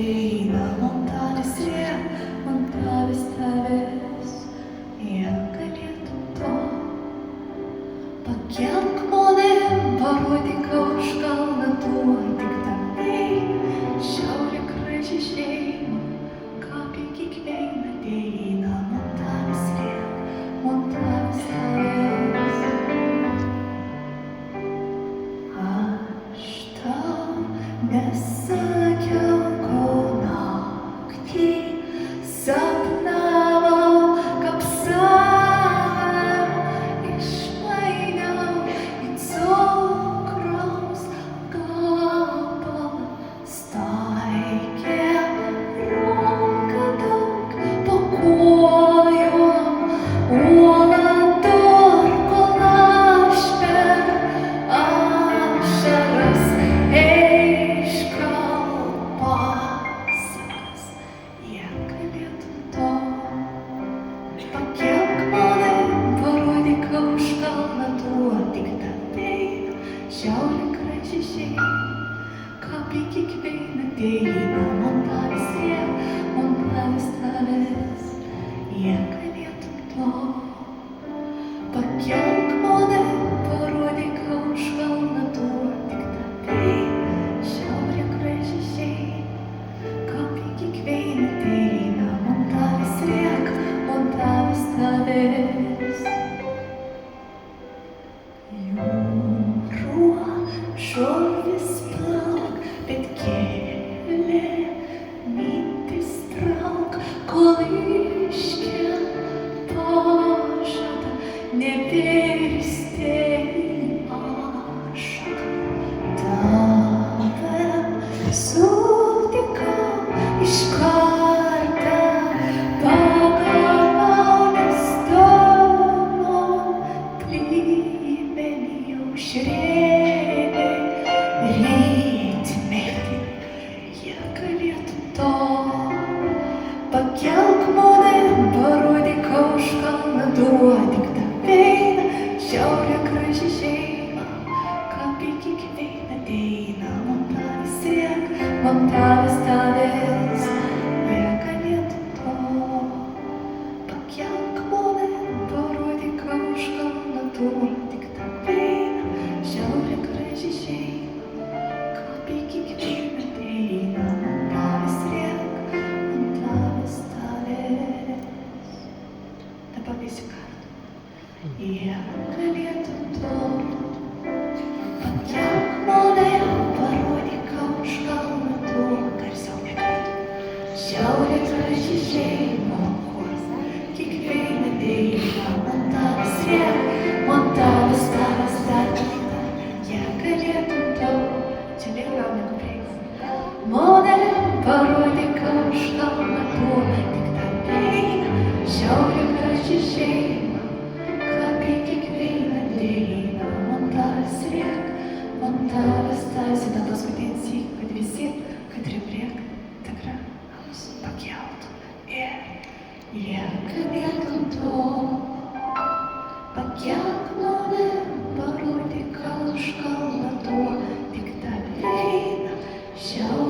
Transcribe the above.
ateina Montavis riek, Montavis tavęs, jei galėtum to. Pakelk monem, parodyk už kalną tuo, tik tapai, šiaurė graži šeima, kaip į kiekvieną ateina Montavis riek, Montavis tavęs. Aš tau nesakiau, ko naktį sapnavau, kaip save išmainiau į cukraus gabalą. Staigė ranka daug po kojom, uola durko lašper ašaras eiškau pasakas, jei galėtum to. Pakelk monem, parodyk už kalną tuo, tik tapeina šiaurė graži šeima, kaip į kiekvieną ateina Montavis riek, Montavis tavęs, jei galėtum to. Pakelk monem, parodyk už kalną tuo, tik tapeina šiaurė graži šeima, kaip į kiekvieną ateina Montavis riek, Montavis tavęs. Jūruo žuvis plauk, bet kėlė mintis trauk, kol iškia pažada nevirsti į ašarą. Tave sutikau iš karto, pagavau stovau, primeni aušrėlį, rytmetį, jei galėtum to. Pakelk monem, parodyk už kalną tuo, tik tapeina šiaurė graži šeima, kaip į kiekvieną ateina Montavis riek, Montavis tavęs, jei galėtum to. Pakelk monem, parodyk už kalną tuo, tik tapeina šiaurė graži šeima, kaip į kiekvieną ateina Montavis riek, Montavis tavęs. Dabar visi kartu. Jei galėtum to. Pakelk monem, parodyk už kalną tuo, garsiau negalėtum. Šiaurė graži šeima, kiekvieną ateina Montavis riek, Montavis tavęs ateina, jei galėtum to. Čia vėl gal negu prieis. Monem, parodyk už kalną tuo, tik tapeina šiaurė graži šeima, kaip į kiekvieną ateina Montavis riek, Montavis tavęs. Ir dar paskutinis syk, kad visi, kad priek tikrą mūsų pakeltų. Ir jei galėtum to. Pakelk monem, parodyk už kalną tuo, tik tapeina šiaurė